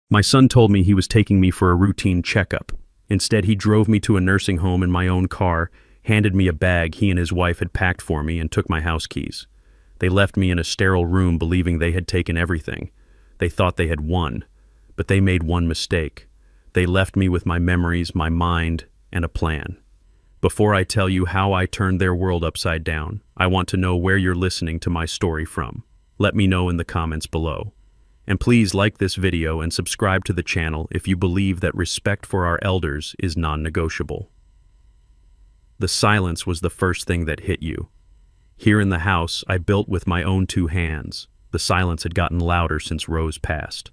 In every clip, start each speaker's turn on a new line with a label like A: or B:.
A: My son told me he was taking me for a routine checkup. Instead, he drove me to a nursing home in my own car, handed me a bag he and his wife had packed for me, and took my house keys. They left me in a sterile room believing they had taken everything. They thought they had won, but they made one mistake. They left me with my memories, my mind, and a plan. Before I tell you how I turned their world upside down, I want to know where you're listening to my story from. Let me know in the comments below. And please like this video and subscribe to the channel if you believe that respect for our elders is non-negotiable. The silence was the first thing that hit you. Here in the house I built with my own two hands, the silence had gotten louder since Rose passed.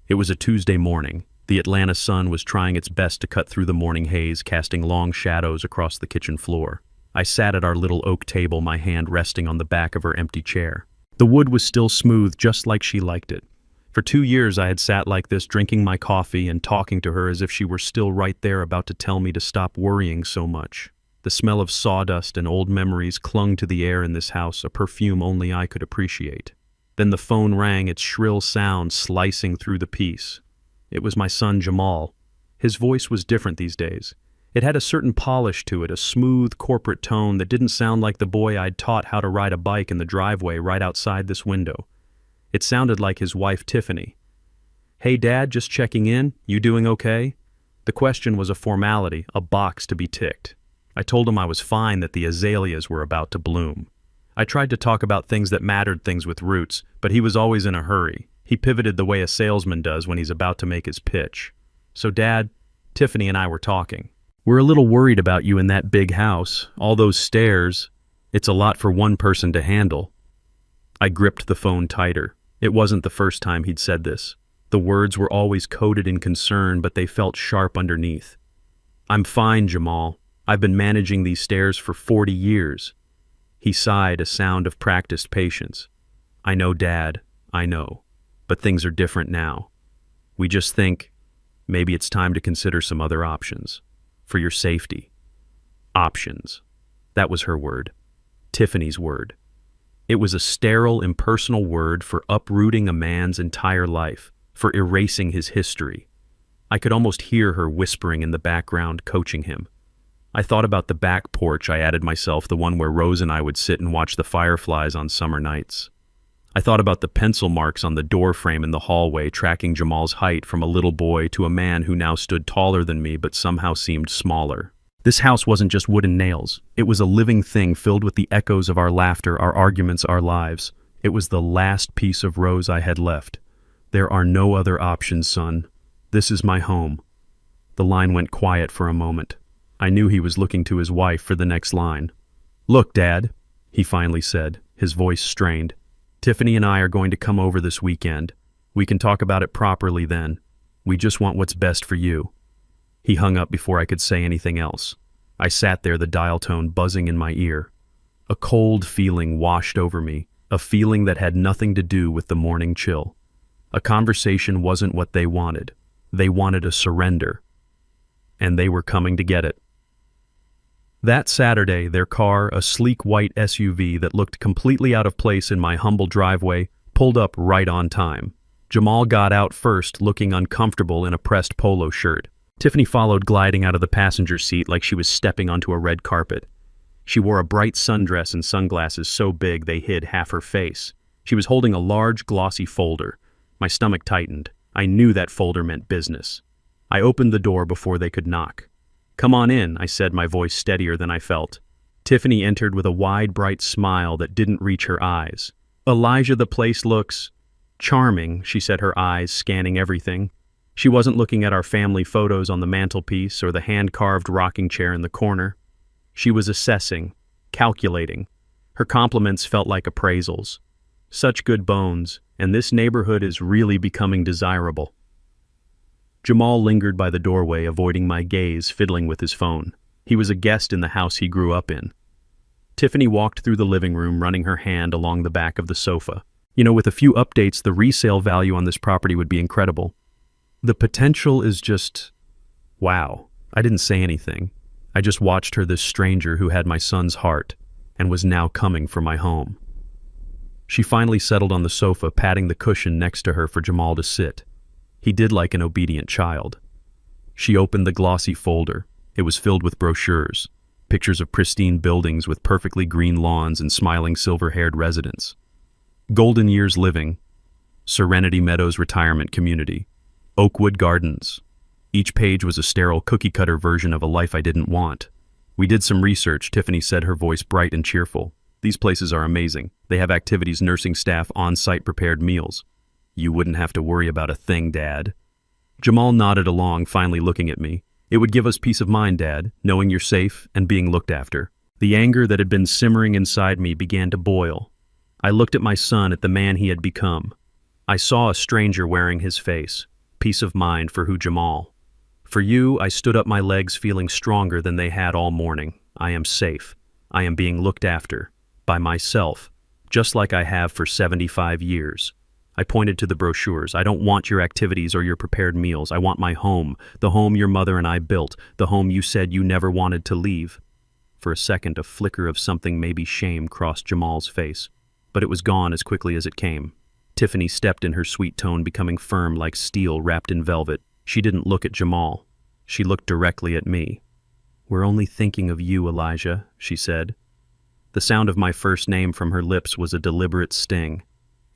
A: It was a Tuesday morning. The Atlanta sun was trying its best to cut through the morning haze, casting long shadows across the kitchen floor. I sat at our little oak table, my hand resting on the back of her empty chair. The wood was still smooth, just like she liked it. For 2 years I had sat like this, drinking my coffee and talking to her as if she were still right there, about to tell me to stop worrying so much. The smell of sawdust and old memories clung to the air in this house, a perfume only I could appreciate. Then the phone rang, its shrill sound slicing through the peace. It was my son Jamal. His voice was different these days. It had a certain polish to it, a smooth corporate tone that didn't sound like the boy I'd taught how to ride a bike in the driveway right outside this window. It sounded like his wife Tiffany. "Hey Dad, just checking in. You doing okay?" The question was a formality, a box to be ticked. I told him I was fine, that the azaleas were about to bloom. I tried to talk about things that mattered, things with roots, but he was always in a hurry. He pivoted the way a salesman does when he's about to make his pitch. "So Dad, Tiffany and I were talking. We're a little worried about you in that big house, all those stairs. It's a lot for one person to handle." I gripped the phone tighter. It wasn't the first time he'd said this. The words were always coded in concern, but they felt sharp underneath. "I'm fine, Jamal. I've been managing these stairs for 40 years. He sighed, a sound of practiced patience. "I know, Dad, I know. But things are different now. We just think maybe it's time to consider some other options. For your safety." Options. That was her word. Tiffany's word. It was a sterile, impersonal word for uprooting a man's entire life, for erasing his history. I could almost hear her whispering in the background, coaching him. I thought about the back porch I added myself, the one where Rose and I would sit and watch the fireflies on summer nights. I thought about the pencil marks on the door frame in the hallway, tracking Jamal's height from a little boy to a man who now stood taller than me but somehow seemed smaller. This house wasn't just wood and nails. It was a living thing filled with the echoes of our laughter, our arguments, our lives. It was the last piece of Rose I had left. "There are no other options, son. This is my home." The line went quiet for a moment. I knew he was looking to his wife for the next line. "Look, Dad," he finally said, his voice strained. "Tiffany and I are going to come over this weekend. We can talk about it properly then. We just want what's best for you." He hung up before I could say anything else. I sat there, the dial tone buzzing in my ear. A cold feeling washed over me, a feeling that had nothing to do with the morning chill. A conversation wasn't what they wanted. They wanted a surrender. And they were coming to get it. That Saturday, their car, a sleek white SUV that looked completely out of place in my humble driveway, pulled up right on time. Jamal got out first, looking uncomfortable in a pressed polo shirt. Tiffany followed, gliding out of the passenger seat like she was stepping onto a red carpet. She wore a bright sundress and sunglasses so big they hid half her face. She was holding a large, glossy folder. My stomach tightened. I knew that folder meant business. I opened the door before they could knock. "Come on in," I said, my voice steadier than I felt. Tiffany entered with a wide, bright smile that didn't reach her eyes. "Elijah, the place looks charming," she said, her eyes scanning everything. She wasn't looking at our family photos on the mantelpiece or the hand-carved rocking chair in the corner. She was assessing, calculating. Her compliments felt like appraisals. "Such good bones, and this neighborhood is really becoming desirable." Jamal lingered by the doorway, avoiding my gaze, fiddling with his phone. He was a guest in the house he grew up in. Tiffany walked through the living room, running her hand along the back of the sofa. "You know, with a few updates, the resale value on this property would be incredible. The potential is just... wow." I didn't say anything. I just watched her, this stranger who had my son's heart and was now coming for my home. She finally settled on the sofa, patting the cushion next to her for Jamal to sit. He did like an obedient child. She opened the glossy folder. It was filled with brochures, pictures of pristine buildings with perfectly green lawns and smiling silver-haired residents. Golden Years Living, Serenity Meadows Retirement Community, Oakwood Gardens. Each page was a sterile cookie-cutter version of a life I didn't want. We did some research, Tiffany said, her voice bright and cheerful. These places are amazing. They have activities, nursing staff, on-site prepared meals. You wouldn't have to worry about a thing, Dad. Jamal nodded along, finally looking at me. It would give us peace of mind, Dad, knowing you're safe and being looked after. The anger that had been simmering inside me began to boil. I looked at my son, at the man he had become. I saw a stranger wearing his face. Peace of mind for who Jamal. For you, I stood up my legs feeling stronger than they had all morning. I am safe. I am being looked after. By myself. Just like I have for 75 years. I pointed to the brochures. I don't want your activities or your prepared meals. I want my home. The home your mother and I built. The home you said you never wanted to leave. For a second, a flicker of something, maybe shame, crossed Jamal's face. But it was gone as quickly as it came. Tiffany stepped in, her sweet tone becoming firm like steel wrapped in velvet. She didn't look at Jamal. She looked directly at me. We're only thinking of you, Elijah, she said. The sound of my first name from her lips was a deliberate sting.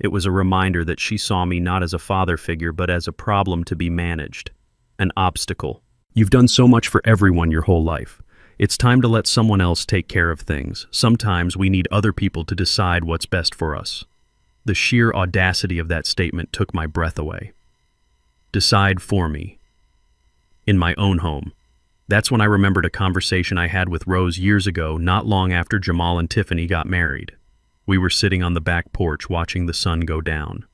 A: It was a reminder that she saw me not as a father figure, but as a problem to be managed. An obstacle. You've done so much for everyone your whole life. It's time to let someone else take care of things. Sometimes we need other people to decide what's best for us. The sheer audacity of that statement took my breath away. Decide for me. In my own home. That's when I remembered a conversation I had with Rose years ago, not long after Jamal and Tiffany got married. We were sitting on the back porch watching the sun go down.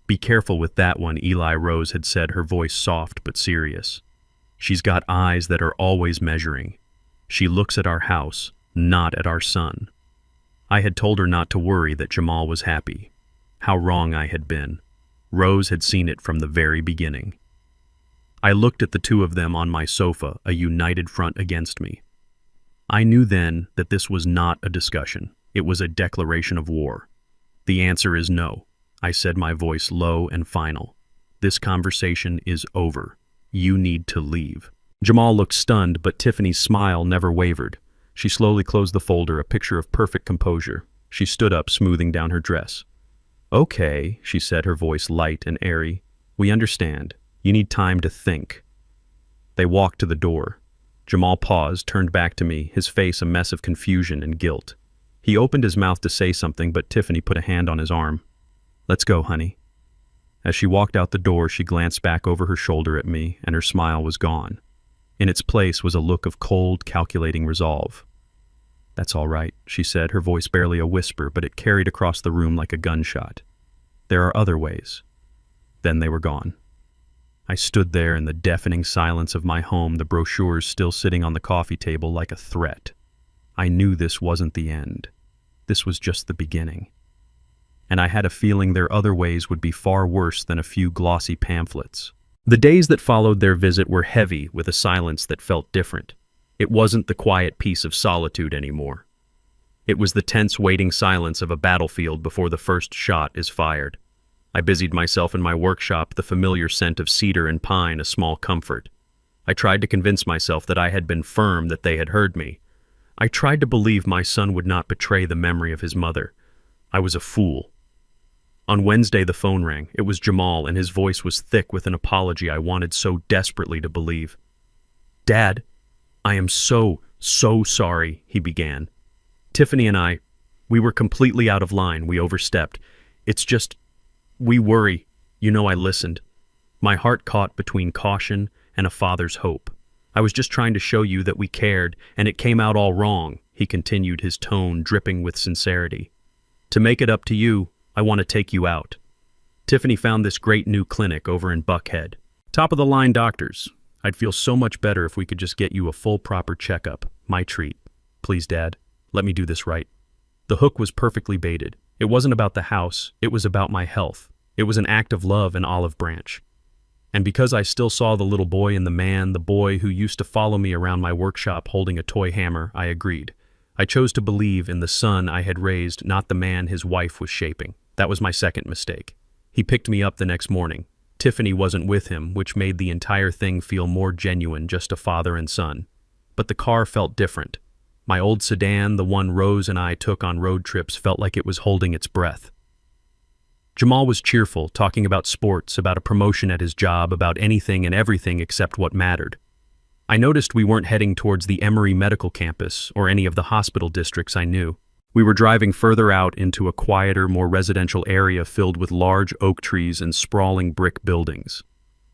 A: Be careful with that one, Eli, Rose had said, her voice soft but serious. She's got eyes that are always measuring. She looks at our house, not at our son. I had told her not to worry, that Jamal was happy. How wrong I had been. Rose had seen it from the very beginning. I looked at the two of them on my sofa, a united front against me. I knew then that this was not a discussion. It was a declaration of war. The answer is no, I said, my voice low and final. This conversation is over. You need to leave. Jamal looked stunned, but Tiffany's smile never wavered. She slowly closed the folder, a picture of perfect composure. She stood up, smoothing down her dress. Okay, she said, her voice light and airy. We understand. You need time to think. They walked to the door. Jamal paused, turned back to me, his face a mess of confusion and guilt. He opened his mouth to say something, but Tiffany put a hand on his arm. Let's go, honey. As she walked out the door, she glanced back over her shoulder at me, and her smile was gone. In its place was a look of cold, calculating resolve. That's all right, she said, her voice barely a whisper, but it carried across the room like a gunshot. There are other ways. Then they were gone. I stood there in the deafening silence of my home, the brochures still sitting on the coffee table like a threat. I knew this wasn't the end. This was just the beginning. And I had a feeling their other ways would be far worse than a few glossy pamphlets. The days that followed their visit were heavy with a silence that felt different. It wasn't the quiet peace of solitude anymore. It was the tense waiting silence of a battlefield before the first shot is fired. I busied myself in my workshop, the familiar scent of cedar and pine a small comfort. I tried to convince myself that I had been firm, that they had heard me. I tried to believe my son would not betray the memory of his mother. I was a fool. On Wednesday, the phone rang. It was Jamal, and his voice was thick with an apology I wanted so desperately to believe. Dad, I am so sorry, he began. Tiffany and we were completely out of line. We overstepped. It's just, we worry. You know, I listened. My heart caught between caution and a father's hope. I was just trying to show you that we cared, and it came out all wrong, he continued, his tone dripping with sincerity. To make it up to you, I want to take you out. Tiffany found this great new clinic over in Buckhead. Top-of-the-line doctors. I'd feel so much better if we could just get you a full proper checkup. My treat. Please, Dad, let me do this right. The hook was perfectly baited. It wasn't about the house, it was about my health. It was an act of love and olive branch. And because I still saw the little boy in the man, the boy who used to follow me around my workshop holding a toy hammer, I agreed. I chose to believe in the son I had raised, not the man his wife was shaping. That was my second mistake. He picked me up the next morning. Tiffany wasn't with him, which made the entire thing feel more genuine, just a father and son. But the car felt different. My old sedan, the one Rose and I took on road trips, felt like it was holding its breath. Jamal was cheerful, talking about sports, about a promotion at his job, about anything and everything except what mattered. I noticed we weren't heading towards the Emory Medical Campus or any of the hospital districts I knew. We were driving further out into a quieter, more residential area filled with large oak trees and sprawling brick buildings.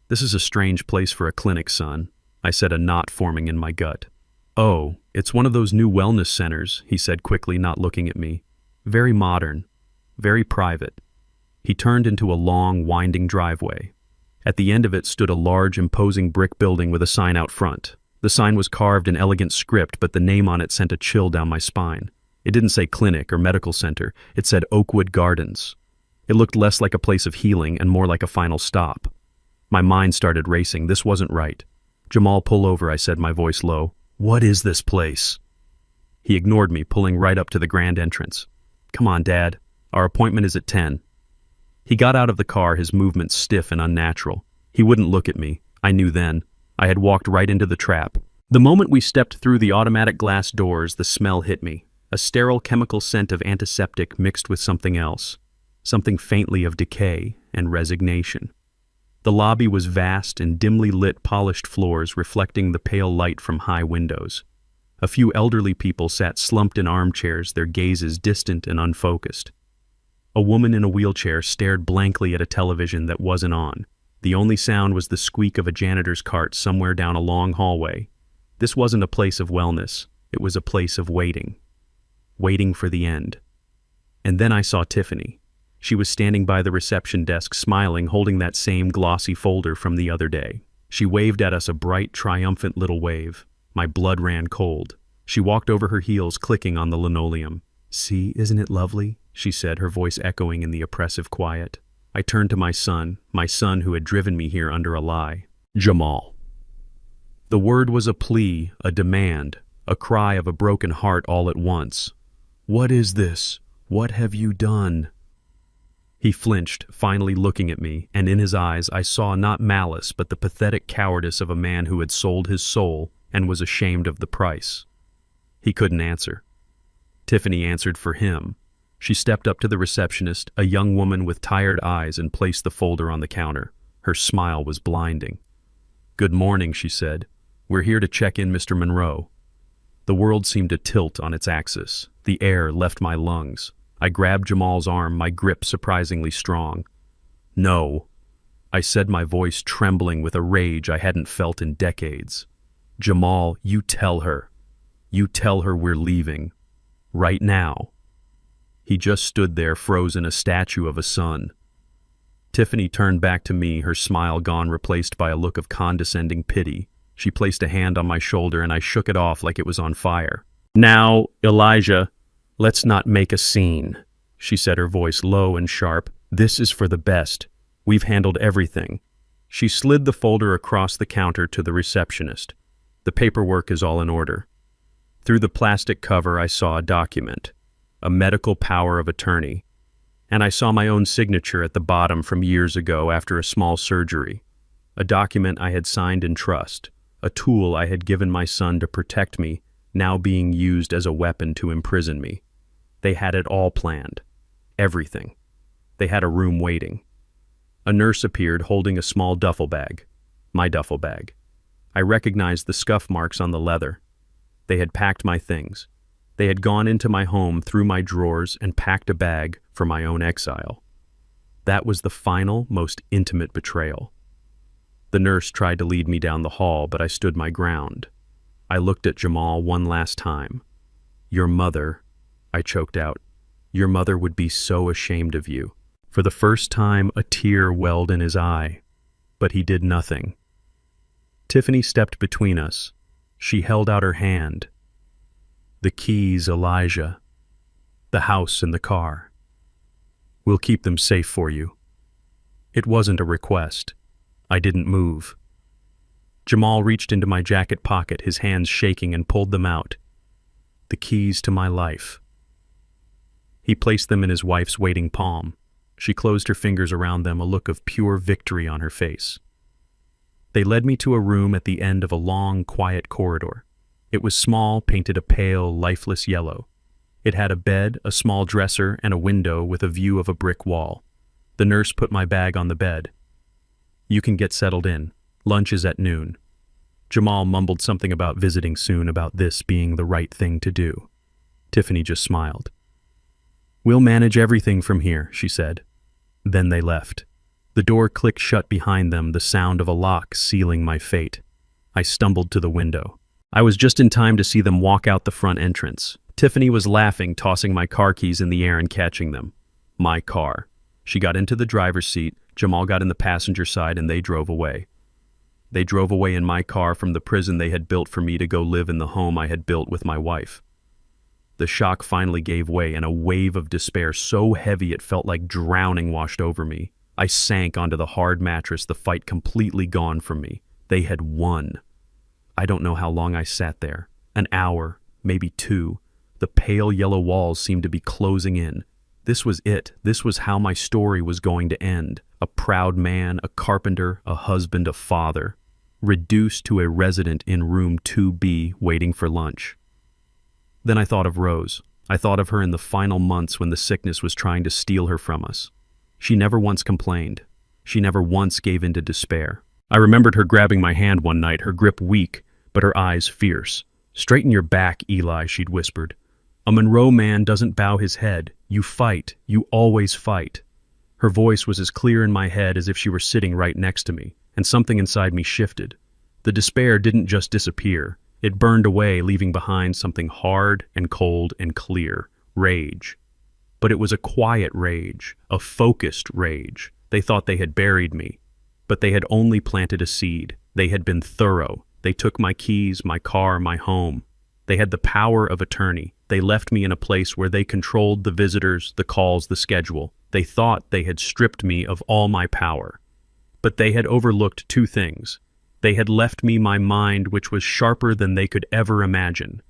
A: "This is a strange place for a clinic, son," I said, a knot forming in my gut. "Oh, it's one of those new wellness centers," he said quickly, not looking at me. "Very modern, very private." He turned into a long, winding driveway. At the end of it stood a large, imposing brick building with a sign out front. The sign was carved in elegant script, but the name on it sent a chill down my spine. It didn't say clinic or medical center. It said Oakwood Gardens. It looked less like a place of healing and more like a final stop. My mind started racing. This wasn't right. "Jamal, pull over," I said, my voice low. "What is this place?" He ignored me, pulling right up to the grand entrance. "Come on, Dad. Our appointment is at 10. He got out of the car, his movements stiff and unnatural. He wouldn't look at me. I knew then. I had walked right into the trap. The moment we stepped through the automatic glass doors, the smell hit me. A sterile chemical scent of antiseptic mixed with something else. Something faintly of decay and resignation. The lobby was vast and dimly lit, polished floors reflecting the pale light from high windows. A few elderly people sat slumped in armchairs, their gazes distant and unfocused. A woman in a wheelchair stared blankly at a television that wasn't on. The only sound was the squeak of a janitor's cart somewhere down a long hallway. This wasn't a place of wellness. It was a place of waiting. Waiting for the end. And then I saw Tiffany. She was standing by the reception desk, smiling, holding that same glossy folder from the other day. She waved at us, a bright, triumphant little wave. My blood ran cold. She walked over her heels, clicking on the linoleum. "See, isn't it lovely?" she said, her voice echoing in the oppressive quiet. I turned to my son who had driven me here under a lie. "Jamal." The word was a plea, a demand, a cry of a broken heart all at once. "What is this? What have you done?" He flinched, finally looking at me, and in his eyes I saw not malice but the pathetic cowardice of a man who had sold his soul and was ashamed of the price. He couldn't answer. Tiffany answered for him. She stepped up to the receptionist, a young woman with tired eyes, and placed the folder on the counter. Her smile was blinding. "Good morning," she said. "We're here to check in Mr. Monroe." The world seemed to tilt on its axis. The air left my lungs. I grabbed Jamal's arm, my grip surprisingly strong. "No," I said, my voice trembling with a rage I hadn't felt in decades. "Jamal, you tell her. You tell her we're leaving. Right now." He just stood there, frozen, a statue of a son. Tiffany turned back to me, her smile gone, replaced by a look of condescending pity. She placed a hand on my shoulder and I shook it off like it was on fire. "Now, Elijah, let's not make a scene," she said, her voice low and sharp. "This is for the best. We've handled everything." She slid the folder across the counter to the receptionist. "The paperwork is all in order." Through the plastic cover I saw a document, a medical power of attorney, and I saw my own signature at the bottom from years ago after a small surgery. A document I had signed in trust, a tool I had given my son to protect me, now being used as a weapon to imprison me. They had it all planned. Everything. They had a room waiting. A nurse appeared holding a small duffel bag. My duffel bag. I recognized the scuff marks on the leather. They had packed my things. They had gone into my home, through my drawers, and packed a bag for my own exile. That was the final, most intimate betrayal. The nurse tried to lead me down the hall, but I stood my ground. I looked at Jamal one last time. "Your mother," I choked out. "Your mother would be so ashamed of you." For the first time, a tear welled in his eye, but he did nothing. Tiffany stepped between us. She held out her hand. "The keys, Elijah. The house and the car. We'll keep them safe for you." It wasn't a request. I didn't move. Jamal reached into my jacket pocket, his hands shaking, and pulled them out. The keys to my life. He placed them in his wife's waiting palm. She closed her fingers around them, a look of pure victory on her face. They led me to a room at the end of a long, quiet corridor. It was small, painted a pale, lifeless yellow. It had a bed, a small dresser, and a window with a view of a brick wall. The nurse put my bag on the bed. "You can get settled in. Lunch is at noon." Jamal mumbled something about visiting soon, about this being the right thing to do. Tiffany just smiled. "We'll manage everything from here," she said. Then they left. The door clicked shut behind them, the sound of a lock sealing my fate. I stumbled to the window. I was just in time to see them walk out the front entrance. Tiffany was laughing, tossing my car keys in the air and catching them. My car. She got into the driver's seat, Jamal got in the passenger side, and they drove away. They drove away in my car from the prison they had built for me to go live in the home I had built with my wife. The shock finally gave way, and a wave of despair so heavy it felt like drowning washed over me. I sank onto the hard mattress, the fight completely gone from me. They had won. I don't know how long I sat there. An hour, maybe 2. The pale yellow walls seemed to be closing in. This was it. This was how my story was going to end. A proud man, a carpenter, a husband, a father, reduced to a resident in room 2B waiting for lunch. Then I thought of Rose. I thought of her in the final months when the sickness was trying to steal her from us. She never once complained. She never once gave in to despair. I remembered her grabbing my hand one night, her grip weak, but her eyes fierce. "Straighten your back, Eli," she'd whispered. "A Monroe man doesn't bow his head. You fight. You always fight." Her voice was as clear in my head as if she were sitting right next to me, and something inside me shifted. The despair didn't just disappear. It burned away, leaving behind something hard and cold and clear. Rage. But it was a quiet rage, a focused rage. They thought they had buried me, but they had only planted a seed. They had been thorough. They took my keys, my car, my home. They had the power of attorney. They left me in a place where they controlled the visitors, the calls, the schedule. They thought they had stripped me of all my power. But they had overlooked 2 things. They had left me my mind, which was sharper than they could ever imagine.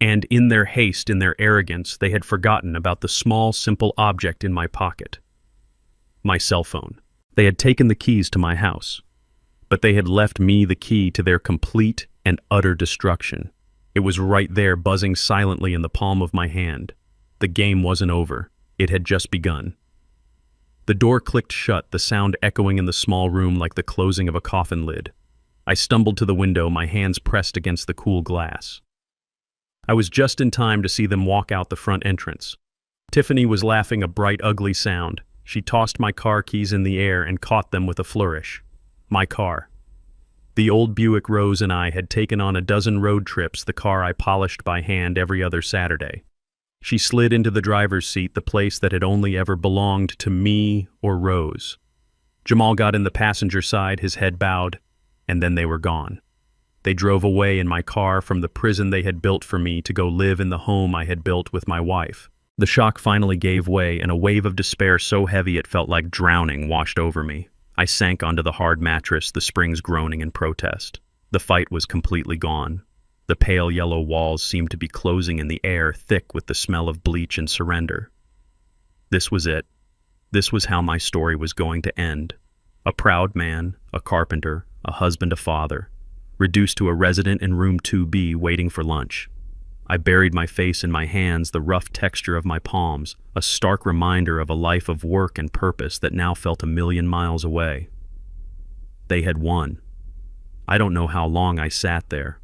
A: And in their haste, in their arrogance, they had forgotten about the small, simple object in my pocket. My cell phone. They had taken the keys to my house, but they had left me the key to their complete and utter destruction. It was right there, buzzing silently in the palm of my hand. The game wasn't over. It had just begun. The door clicked shut, the sound echoing in the small room like the closing of a coffin lid. I stumbled to the window, my hands pressed against the cool glass. I was just in time to see them walk out the front entrance. Tiffany was laughing a bright, ugly sound. She tossed my car keys in the air and caught them with a flourish. My car. The old Buick Rose and I had taken on a dozen road trips, the car I polished by hand every other Saturday. She slid into the driver's seat, the place that had only ever belonged to me or Rose. Jamal got in the passenger side, his head bowed, and then they were gone. They drove away in my car from the prison they had built for me to go live in the home I had built with my wife. The shock finally gave way, and a wave of despair so heavy it felt like drowning washed over me. I sank onto the hard mattress, the springs groaning in protest. The fight was completely gone. The pale yellow walls seemed to be closing in the air, thick with the smell of bleach and surrender. This was it. This was how my story was going to end. A proud man, a carpenter, a husband, a father, reduced to a resident in room 2B waiting for lunch. I buried my face in my hands, the rough texture of my palms, a stark reminder of a life of work and purpose that now felt 1,000,000 miles away. They had won. I don't know how long I sat there.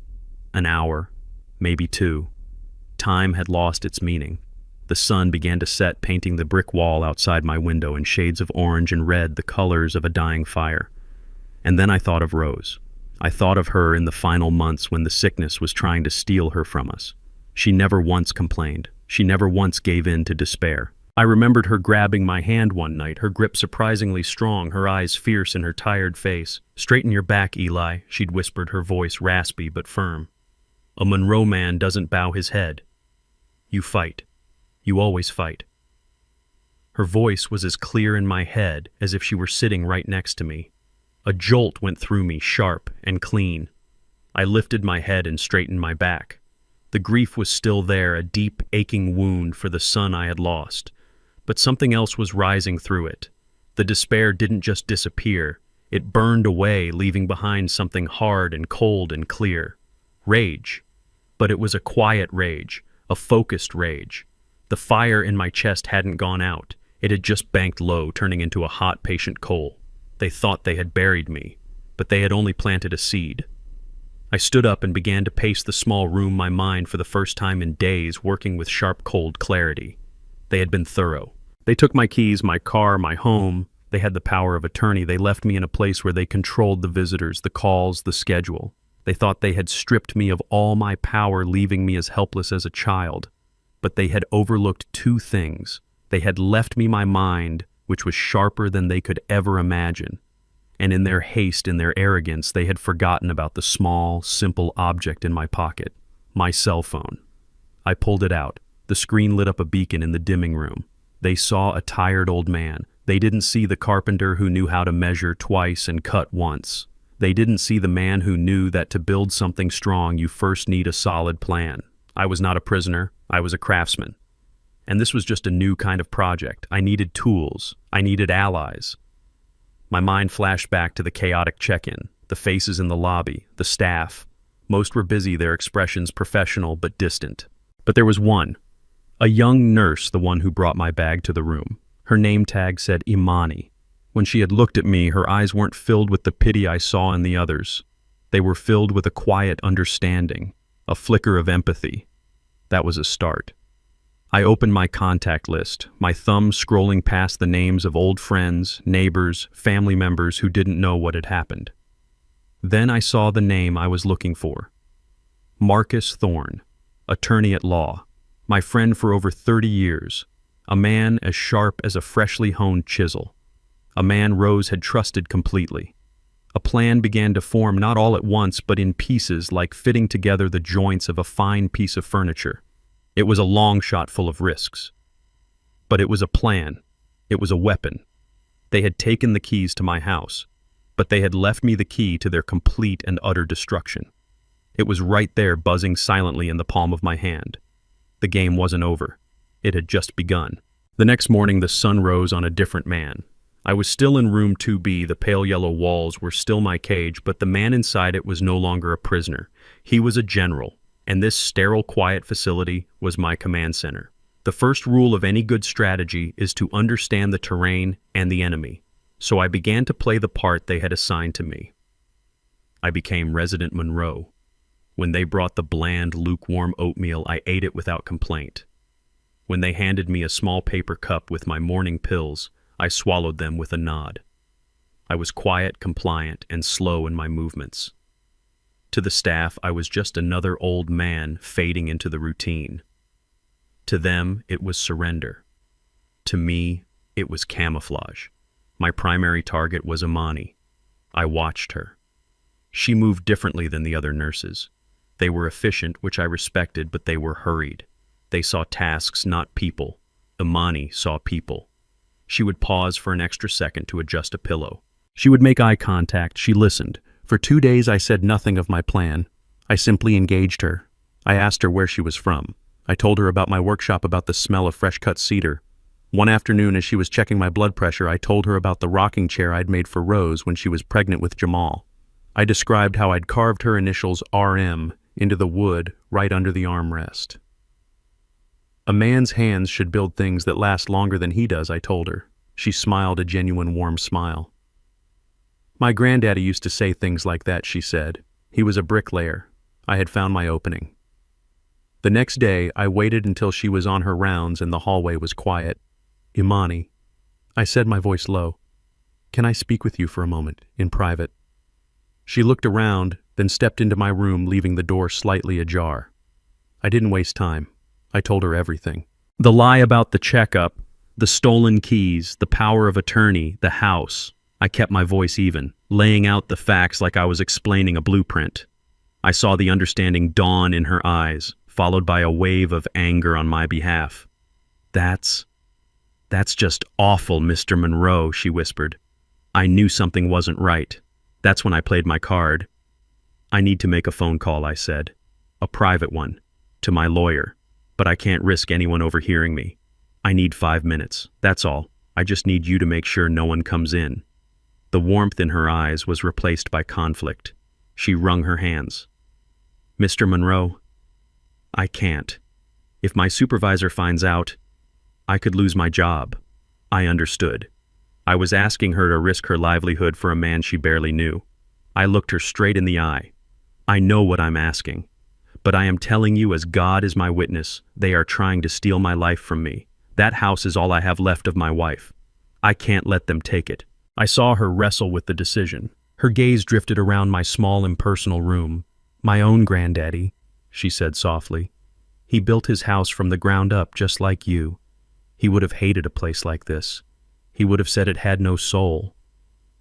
A: An hour, maybe 2. Time had lost its meaning. The sun began to set, painting the brick wall outside my window in shades of orange and red, the colors of a dying fire. And then I thought of Rose. I thought of her in the final months when the sickness was trying to steal her from us. She never once complained. She never once gave in to despair. I remembered her grabbing my hand one night, her grip surprisingly strong, her eyes fierce in her tired face. "Straighten your back, Eli," she'd whispered, her voice raspy but firm. "A Monroe man doesn't bow his head. You fight. You always fight." Her voice was as clear in my head as if she were sitting right next to me. A jolt went through me, sharp and clean. I lifted my head and straightened my back. The grief was still there, a deep, aching wound for the son I had lost. But something else was rising through it. The despair didn't just disappear. It burned away, leaving behind something hard and cold and clear. Rage. But it was a quiet rage, a focused rage. The fire in my chest hadn't gone out. It had just banked low, turning into a hot, patient coal. They thought they had buried me, but they had only planted a seed. I stood up and began to pace the small room, my mind for the first time in days working with sharp, cold clarity. They had been thorough. They took my keys, my car, my home. They had the power of attorney. They left me in a place where they controlled the visitors, the calls, the schedule. They thought they had stripped me of all my power, leaving me as helpless as a child. But they had overlooked two things. They had left me my mind, which was sharper than they could ever imagine. And in their haste, in their arrogance, they had forgotten about the small, simple object in my pocket, my cell phone. I pulled it out. The screen lit up a beacon in the dimming room. They saw a tired old man. They didn't see the carpenter who knew how to measure twice and cut once. They didn't see the man who knew that to build something strong, you first need a solid plan. I was not a prisoner. I was a craftsman. And this was just a new kind of project. I needed tools. I needed allies. My mind flashed back to the chaotic check-in, the faces in the lobby, the staff. Most were busy, their expressions professional but distant. But there was one. A young nurse, the one who brought my bag to the room. Her name tag said Imani. When she had looked at me, her eyes weren't filled with the pity I saw in the others. They were filled with a quiet understanding, a flicker of empathy. That was a start. I opened my contact list, my thumb scrolling past the names of old friends, neighbors, family members who didn't know what had happened. Then I saw the name I was looking for. Marcus Thorne, attorney at law. My friend for over 30 years, a man as sharp as a freshly honed chisel, a man Rose had trusted completely. A plan began to form not all at once but in pieces, like fitting together the joints of a fine piece of furniture. It was a long shot full of risks. But it was a plan. It was a weapon. They had taken the keys to my house, but they had left me the key to their complete and utter destruction. It was right there, buzzing silently in the palm of my hand. The game wasn't over. It had just begun. The next morning, the sun rose on a different man. I was still in room 2B. The pale yellow walls were still my cage, but the man inside it was no longer a prisoner. He was a general, and this sterile, quiet facility was my command center. The first rule of any good strategy is to understand the terrain and the enemy. So I began to play the part they had assigned to me. I became Resident Monroe. When they brought the bland, lukewarm oatmeal, I ate it without complaint. When they handed me a small paper cup with my morning pills, I swallowed them with a nod. I was quiet, compliant, and slow in my movements. To the staff, I was just another old man fading into the routine. To them, it was surrender. To me, it was camouflage. My primary target was Imani. I watched her. She moved differently than the other nurses. They were efficient, which I respected, but they were hurried. They saw tasks, not people. Imani saw people. She would pause for an extra second to adjust a pillow. She would make eye contact. She listened. For 2 days, I said nothing of my plan. I simply engaged her. I asked her where she was from. I told her about my workshop, about the smell of fresh-cut cedar. One afternoon, as she was checking my blood pressure, I told her about the rocking chair I'd made for Rose when she was pregnant with Jamal. I described how I'd carved her initials RM into the wood right under the armrest. A man's hands should build things that last longer than he does, I told her. She smiled a genuine warm smile. My granddaddy used to say things like that, she said. He was a bricklayer. I had found my opening. The next day, I waited until she was on her rounds and the hallway was quiet. Imani, I said, my voice low. Can I speak with you for a moment, in private? She looked around, then stepped into my room, leaving the door slightly ajar. I didn't waste time. I told her everything. The lie about the checkup, the stolen keys, the power of attorney, the house. I kept my voice even, laying out the facts like I was explaining a blueprint. I saw the understanding dawn in her eyes, followed by a wave of anger on my behalf. That's just awful, Mr. Monroe, she whispered. I knew something wasn't right. That's when I played my card. I need to make a phone call, I said. A private one. To my lawyer. But I can't risk anyone overhearing me. I need 5 minutes. That's all. I just need you to make sure no one comes in. The warmth in her eyes was replaced by conflict. She wrung her hands. Mr. Monroe, I can't. If my supervisor finds out, I could lose my job. I understood. I was asking her to risk her livelihood for a man she barely knew. I looked her straight in the eye. I know what I'm asking, but I am telling you as God is my witness, they are trying to steal my life from me. That house is all I have left of my wife. I can't let them take it. I saw her wrestle with the decision. Her gaze drifted around my small, impersonal room. My own granddaddy, she said softly. He built his house from the ground up just like you. He would have hated a place like this. He would have said it had no soul.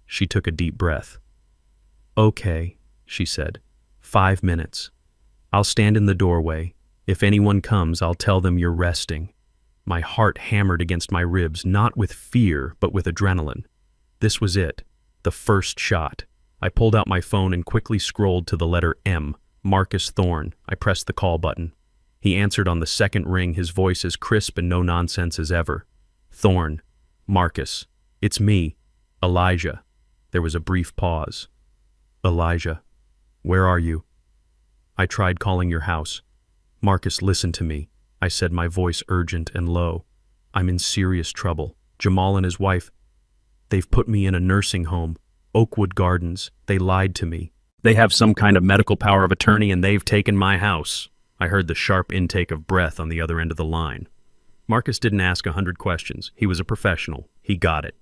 A: She took a deep breath. Okay, she said. 5 minutes. I'll stand in the doorway. If anyone comes, I'll tell them you're resting. My heart hammered against my ribs, not with fear, but with adrenaline. This was it, the first shot. I pulled out my phone and quickly scrolled to the letter M, Marcus Thorne. I pressed the call button. He answered on the second ring, his voice as crisp and no-nonsense as ever. Thorne. Marcus. It's me. Elijah. There was a brief pause. Elijah. Where are you? I tried calling your house. Marcus, listen to me. I said, my voice urgent and low. I'm in serious trouble. Jamal and his wife, they've put me in a nursing home. Oakwood Gardens. They lied to me. They have some kind of medical power of attorney and they've taken my house. I heard the sharp intake of breath on the other end of the line. Marcus didn't ask 100 questions. He was a professional. He got it.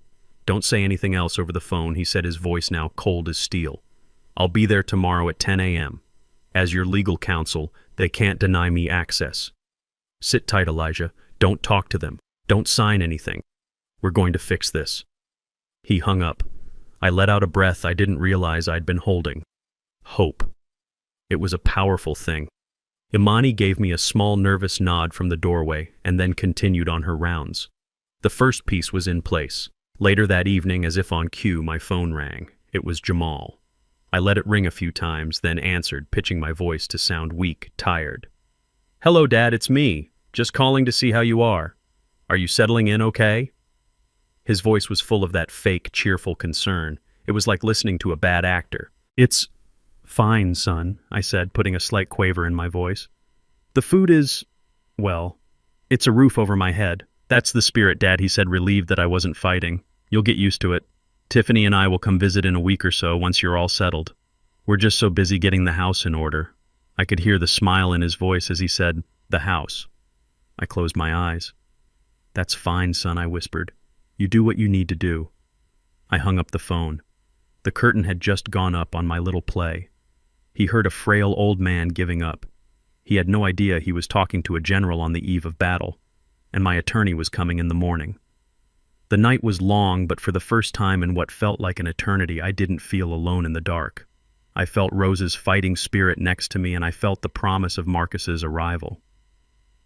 A: Don't say anything else over the phone, he said, his voice now cold as steel. I'll be there tomorrow at 10 a.m. As your legal counsel, they can't deny me access. Sit tight, Elijah. Don't talk to them. Don't sign anything. We're going to fix this. He hung up. I let out a breath I didn't realize I'd been holding. Hope. It was a powerful thing. Imani gave me a small nervous nod from the doorway and then continued on her rounds. The first piece was in place. Later that evening, as if on cue, my phone rang. It was Jamal. I let it ring a few times, then answered, pitching my voice to sound weak, tired. Hello, Dad, it's me. Just calling to see how you are. Are you settling in okay? His voice was full of that fake, cheerful concern. It was like listening to a bad actor. It's fine, son, I said, putting a slight quaver in my voice. The food is, well, it's a roof over my head. That's the spirit, Dad, he said, relieved that I wasn't fighting. You'll get used to it. Tiffany and I will come visit in a week or so once you're all settled. We're just so busy getting the house in order. I could hear the smile in his voice as he said, the house. I closed my eyes. That's fine, son, I whispered. You do what you need to do. I hung up the phone. The curtain had just gone up on my little play. He heard a frail old man giving up. He had no idea he was talking to a general on the eve of battle, and my attorney was coming in the morning. The night was long, but for the first time in what felt like an eternity, I didn't feel alone in the dark. I felt Rose's fighting spirit next to me, and I felt the promise of Marcus's arrival.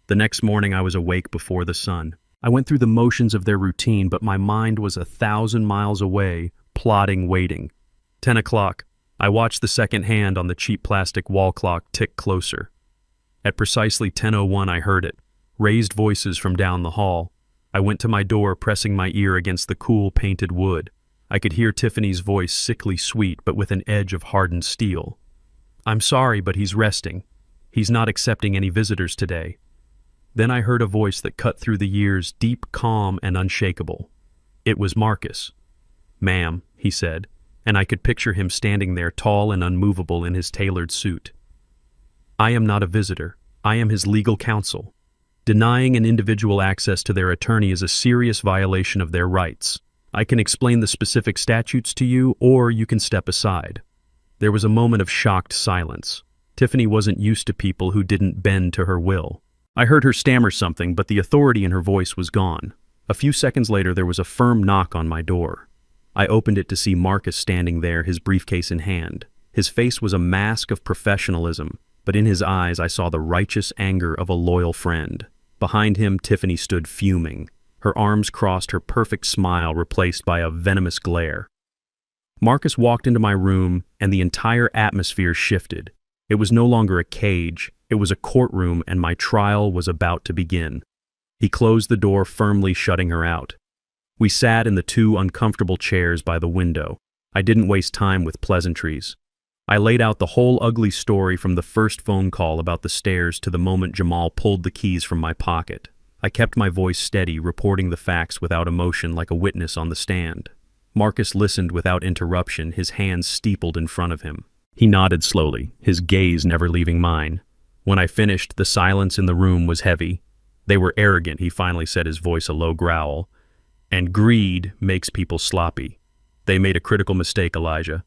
A: The next morning I was awake before the sun. I went through the motions of their routine, but my mind was 1,000 miles away, plodding, waiting. 10 o'clock. I watched the second hand on the cheap plastic wall clock tick closer. At precisely 10:01 I heard it, raised voices from down the hall. I went to my door, pressing my ear against the cool painted wood. I could hear Tiffany's voice, sickly sweet, but with an edge of hardened steel. I'm sorry, but he's resting. He's not accepting any visitors today. Then I heard a voice that cut through the years, deep, calm, and unshakable. It was Marcus. Ma'am, he said, and I could picture him standing there tall and unmovable in his tailored suit. I am not a visitor. I am his legal counsel. Denying an individual access to their attorney is a serious violation of their rights. I can explain the specific statutes to you, or you can step aside. There was a moment of shocked silence. Tiffany wasn't used to people who didn't bend to her will. I heard her stammer something, but the authority in her voice was gone. A few seconds later, there was a firm knock on my door. I opened it to see Marcus standing there, his briefcase in hand. His face was a mask of professionalism, but in his eyes I saw the righteous anger of a loyal friend. Behind him, Tiffany stood fuming. Her arms crossed, her perfect smile replaced by a venomous glare. Marcus walked into my room, and the entire atmosphere shifted. It was no longer a cage, it was a courtroom, and my trial was about to begin. He closed the door, firmly shutting her out. We sat in the two uncomfortable chairs by the window. I didn't waste time with pleasantries. I laid out the whole ugly story from the first phone call about the stairs to the moment Jamal pulled the keys from my pocket. I kept my voice steady, reporting the facts without emotion like a witness on the stand. Marcus listened without interruption, his hands steepled in front of him. He nodded slowly, his gaze never leaving mine. When I finished, the silence in the room was heavy. They were arrogant, he finally said, his voice a low growl. And greed makes people sloppy. They made a critical mistake, Elijah.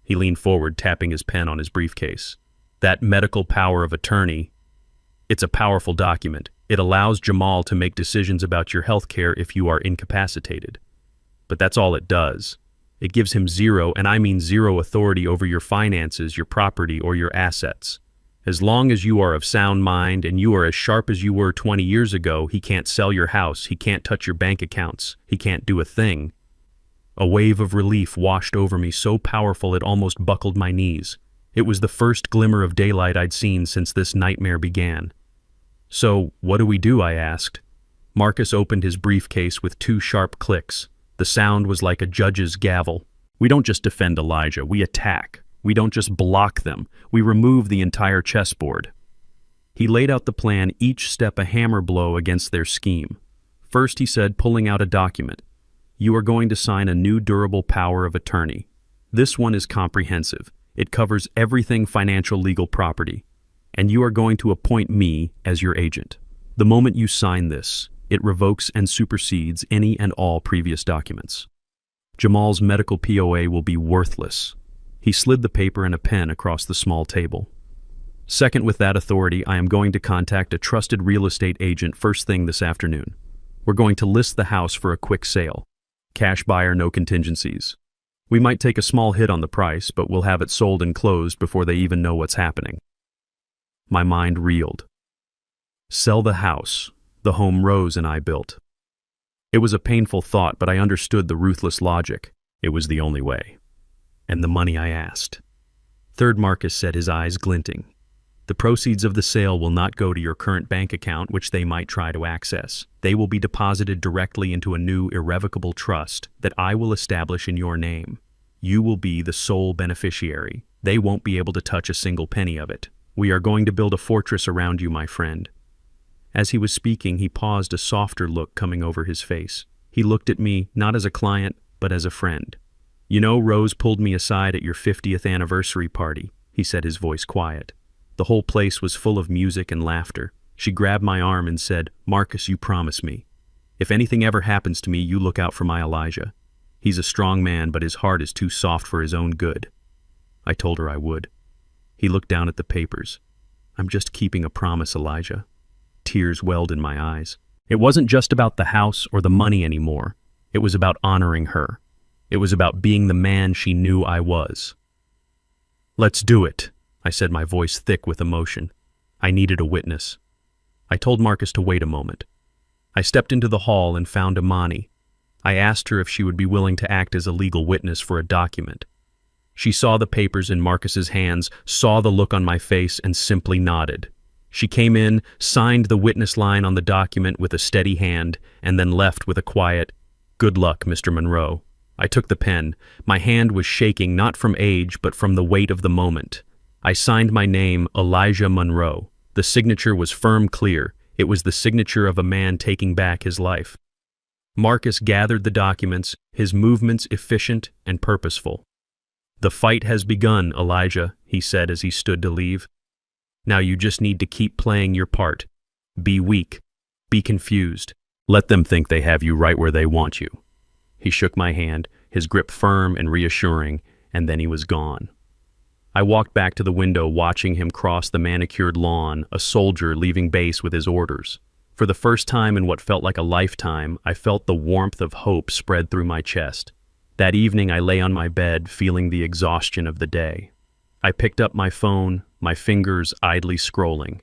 A: He leaned forward, tapping his pen on his briefcase. That medical power of attorney, it's a powerful document. It allows Jamal to make decisions about your health care if you are incapacitated. But that's all it does. It gives him zero, and I mean zero, authority over your finances, your property, or your assets. As long as you are of sound mind and you are as sharp as you were 20 years ago, he can't sell your house, he can't touch your bank accounts, he can't do a thing. A wave of relief washed over me, so powerful it almost buckled my knees. It was the first glimmer of daylight I'd seen since this nightmare began. So, what do we do? I asked. Marcus opened his briefcase with two sharp clicks. The sound was like a judge's gavel. We don't just defend Elijah, we attack. We don't just block them, we remove the entire chessboard. He laid out the plan, each step a hammer blow against their scheme. First, he said, pulling out a document. You are going to sign a new durable power of attorney. This one is comprehensive. It covers everything financial, legal, property. And you are going to appoint me as your agent. The moment you sign this, it revokes and supersedes any and all previous documents. Jamal's medical POA will be worthless. He slid the paper and a pen across the small table. Second, with that authority, I am going to contact a trusted real estate agent first thing this afternoon. We're going to list the house for a quick sale. Cash buyer, no contingencies. We might take a small hit on the price, but we'll have it sold and closed before they even know what's happening. My mind reeled. Sell the house, the home Rose and I built. It was a painful thought, but I understood the ruthless logic. It was the only way. And the money, I asked. Third, Marcus said, his eyes glinting. The proceeds of the sale will not go to your current bank account, which they might try to access. They will be deposited directly into a new irrevocable trust that I will establish in your name. You will be the sole beneficiary. They won't be able to touch a single penny of it. We are going to build a fortress around you, my friend. As he was speaking, he paused, a softer look coming over his face. He looked at me, not as a client, but as a friend. You know, Rose pulled me aside at your 50th anniversary party, he said, his voice quiet. The whole place was full of music and laughter. She grabbed my arm and said, Marcus, you promise me. If anything ever happens to me, you look out for my Elijah. He's a strong man, but his heart is too soft for his own good. I told her I would. He looked down at the papers. I'm just keeping a promise, Elijah. Tears welled in my eyes. It wasn't just about the house or the money anymore. It was about honoring her. It was about being the man she knew I was. Let's do it, I said, my voice thick with emotion. I needed a witness. I told Marcus to wait a moment. I stepped into the hall and found Imani. I asked her if she would be willing to act as a legal witness for a document. She saw the papers in Marcus's hands, saw the look on my face, and simply nodded. She came in, signed the witness line on the document with a steady hand, and then left with a quiet, "Good luck, Mr. Monroe." I took the pen. My hand was shaking, not from age, but from the weight of the moment. I signed my name, Elijah Monroe. The signature was firm, clear. It was the signature of a man taking back his life. Marcus gathered the documents, his movements efficient and purposeful. The fight has begun, Elijah, he said as he stood to leave. Now you just need to keep playing your part. Be weak. Be confused. Let them think they have you right where they want you. He shook my hand, his grip firm and reassuring, and then he was gone. I walked back to the window, watching him cross the manicured lawn, a soldier leaving base with his orders. For the first time in what felt like a lifetime, I felt the warmth of hope spread through my chest. That evening I lay on my bed, feeling the exhaustion of the day. I picked up my phone, my fingers idly scrolling.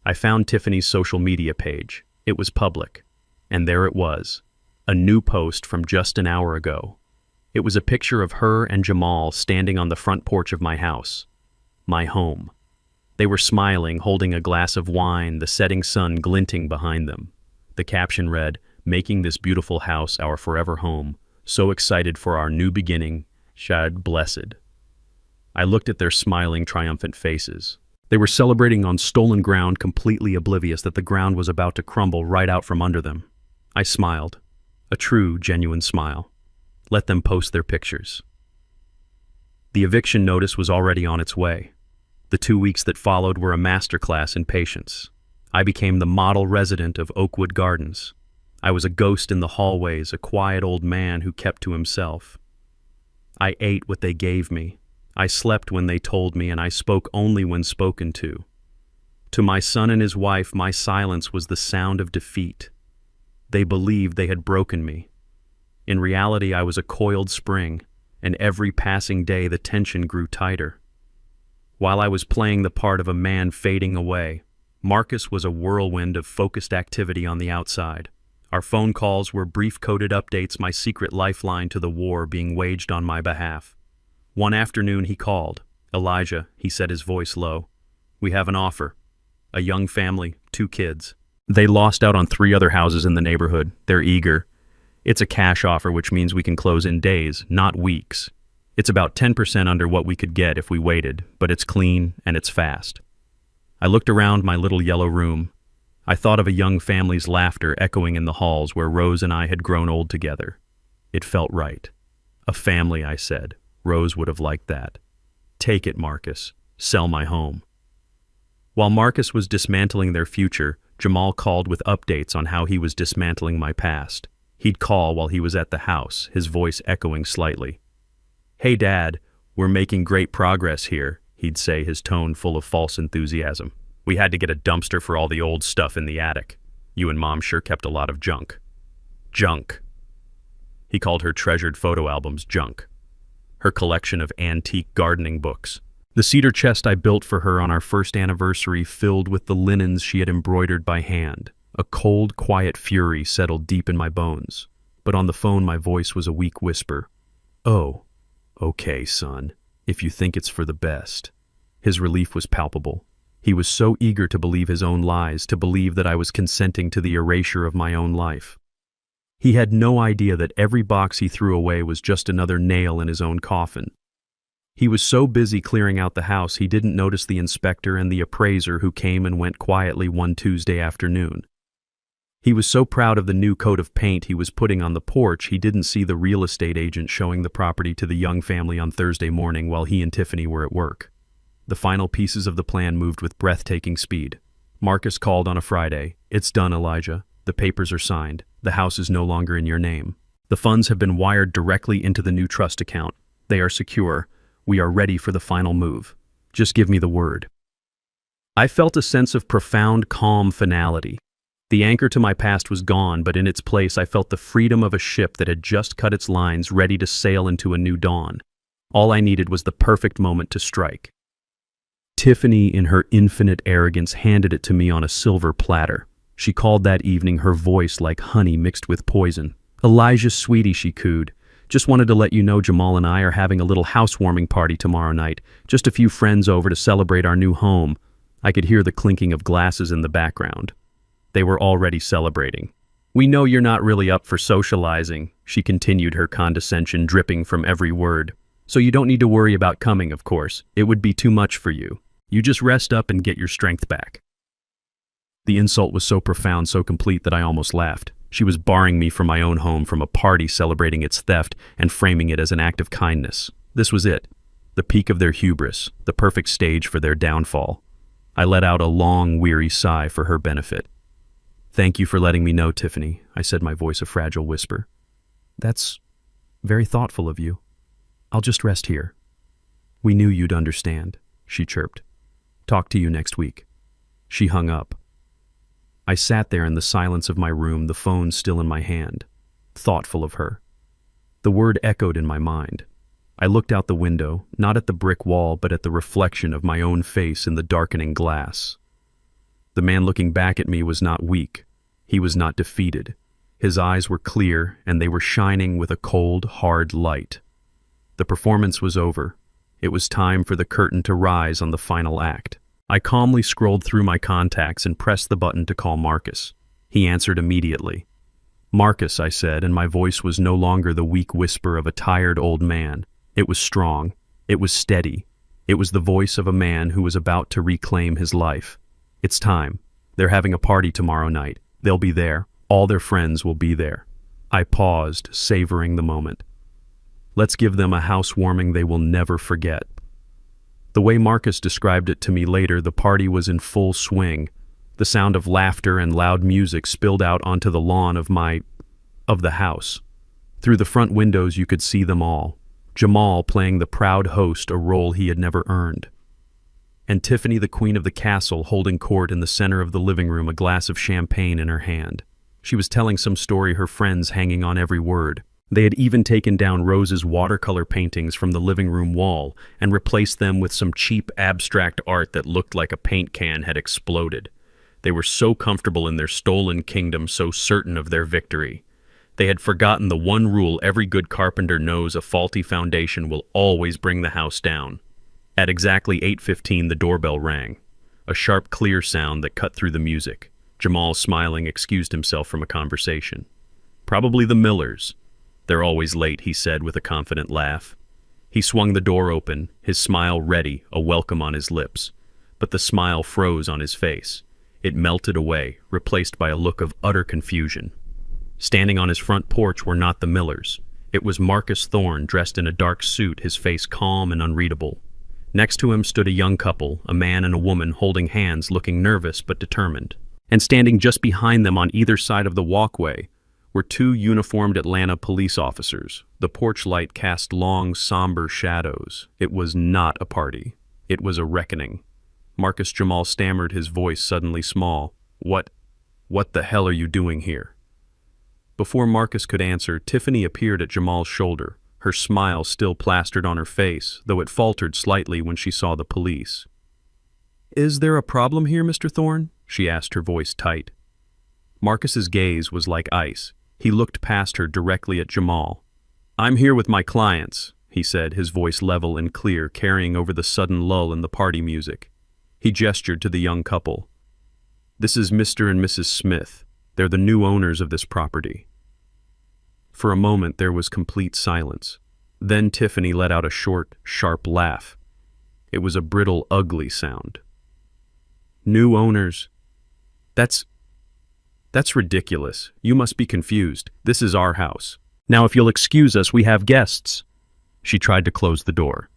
A: I found Tiffany's social media page. It was public. And there it was. A new post from just an hour ago. It was a picture of her and Jamal standing on the front porch of my house. My home. They were smiling, holding a glass of wine, the setting sun glinting behind them. The caption read, "Making this beautiful house our forever home. So excited for our new beginning. Shad blessed." I looked at their smiling, triumphant faces. They were celebrating on stolen ground, completely oblivious that the ground was about to crumble right out from under them. I smiled. A true, genuine smile. Let them post their pictures. The eviction notice was already on its way. The 2 weeks that followed were a masterclass in patience. I became the model resident of Oakwood Gardens. I was a ghost in the hallways, a quiet old man who kept to himself. I ate what they gave me. I slept when they told me, and I spoke only when spoken to. To my son and his wife, my silence was the sound of defeat. They believed they had broken me. In reality, I was a coiled spring, and every passing day the tension grew tighter. While I was playing the part of a man fading away, Marcus was a whirlwind of focused activity on the outside. Our phone calls were brief coded updates, my secret lifeline to the war being waged on my behalf. One afternoon he called. "Elijah," he said, his voice low. "We have an offer. A young family, 2 kids. They lost out on 3 other houses in the neighborhood. They're eager. It's a cash offer, which means we can close in days, not weeks. It's about 10% under what we could get if we waited, but it's clean and it's fast." I looked around my little yellow room. I thought of a young family's laughter echoing in the halls where Rose and I had grown old together. It felt right. A family, I said. Rose would have liked that. "Take it, Marcus. Sell my home." While Marcus was dismantling their future, Jamal called with updates on how he was dismantling my past. He'd call while he was at the house, his voice echoing slightly. "Hey, Dad, we're making great progress here," he'd say, his tone full of false enthusiasm. "We had to get a dumpster for all the old stuff in the attic. You and Mom sure kept a lot of junk." Junk. He called her treasured photo albums junk. Her collection of antique gardening books. The cedar chest I built for her on our first anniversary filled with the linens she had embroidered by hand. A cold, quiet fury settled deep in my bones. But on the phone my voice was a weak whisper. "Oh, okay, son, if you think it's for the best." His relief was palpable. He was so eager to believe his own lies, to believe that I was consenting to the erasure of my own life. He had no idea that every box he threw away was just another nail in his own coffin. He was so busy clearing out the house he didn't notice the inspector and the appraiser who came and went quietly one Tuesday afternoon. He was so proud of the new coat of paint he was putting on the porch he didn't see the real estate agent showing the property to the young family on Thursday morning while he and Tiffany were at work. The final pieces of the plan moved with breathtaking speed. Marcus called on a Friday. "It's done, Elijah. The papers are signed. The house is no longer in your name. The funds have been wired directly into the new trust account. They are secure. We are ready for the final move. Just give me the word." I felt a sense of profound, calm finality. The anchor to my past was gone, but in its place I felt the freedom of a ship that had just cut its lines, ready to sail into a new dawn. All I needed was the perfect moment to strike. Tiffany, in her infinite arrogance, handed it to me on a silver platter. She called that evening, her voice like honey mixed with poison. "Elijah, sweetie," she cooed. "Just wanted to let you know Jamal and I are having a little housewarming party tomorrow night. Just a few friends over to celebrate our new home." I could hear the clinking of glasses in the background. They were already celebrating. "We know you're not really up for socializing," she continued, her condescension dripping from every word. "So you don't need to worry about coming, of course. It would be too much for you. You just rest up and get your strength back." The insult was so profound, so complete that I almost laughed. She was barring me from my own home, from a party celebrating its theft and framing it as an act of kindness. This was it, the peak of their hubris, the perfect stage for their downfall. I let out a long, weary sigh for her benefit. "Thank you for letting me know, Tiffany," I said, my voice a fragile whisper. "That's very thoughtful of you. I'll just rest here." "We knew you'd understand," she chirped. "Talk to you next week." She hung up. I sat there in the silence of my room, the phone still in my hand, thoughtful of her. The word echoed in my mind. I looked out the window, not at the brick wall, but at the reflection of my own face in the darkening glass. The man looking back at me was not weak. He was not defeated. His eyes were clear, and they were shining with a cold, hard light. The performance was over. It was time for the curtain to rise on the final act. I calmly scrolled through my contacts and pressed the button to call Marcus. He answered immediately. "Marcus," I said, and my voice was no longer the weak whisper of a tired old man. It was strong. It was steady. It was the voice of a man who was about to reclaim his life. "It's time. They're having a party tomorrow night. They'll be there. All their friends will be there." I paused, savoring the moment. Let's give them a housewarming they will never forget. The way Marcus described it to me later, the party was in full swing. The sound of laughter and loud music spilled out onto the lawn of the house. Through the front windows you could see them all. Jamal playing the proud host, a role he had never earned. And Tiffany, the queen of the castle, holding court in the center of the living room, a glass of champagne in her hand. She was telling some story, her friends hanging on every word. They had even taken down Rose's watercolor paintings from the living room wall and replaced them with some cheap abstract art that looked like a paint can had exploded. They were so comfortable in their stolen kingdom, so certain of their victory. They had forgotten the one rule every good carpenter knows: a faulty foundation will always bring the house down. At exactly 8:15 the doorbell rang, a sharp, clear sound that cut through the music. Jamal, smiling, excused himself from a conversation. "Probably the Millers. They're always late," he said with a confident laugh. He swung the door open, his smile ready, a welcome on his lips. But the smile froze on his face. It melted away, replaced by a look of utter confusion. Standing on his front porch were not the Millers. It was Marcus Thorne, dressed in a dark suit, his face calm and unreadable. Next to him stood a young couple, a man and a woman holding hands, looking nervous but determined. And standing just behind them on either side of the walkway were two uniformed Atlanta police officers. The porch light cast long, somber shadows. It was not a party. It was a reckoning. Marcus Jamal stammered, his voice suddenly small. What the hell are you doing here?" Before Marcus could answer, Tiffany appeared at Jamal's shoulder, her smile still plastered on her face, though it faltered slightly when she saw the police. "Is there a problem here, Mr. Thorne?" she asked, her voice tight. Marcus's gaze was like ice. He looked past her directly at Jamal. "I'm here with my clients," he said, his voice level and clear, carrying over the sudden lull in the party music. He gestured to the young couple. "This is Mr. and Mrs. Smith. They're the new owners of this property." For a moment there was complete silence. Then Tiffany let out a short, sharp laugh. It was a brittle, ugly sound. "New owners? That's ridiculous. You must be confused. This is our house. Now, if you'll excuse us, we have guests." She tried to close the door.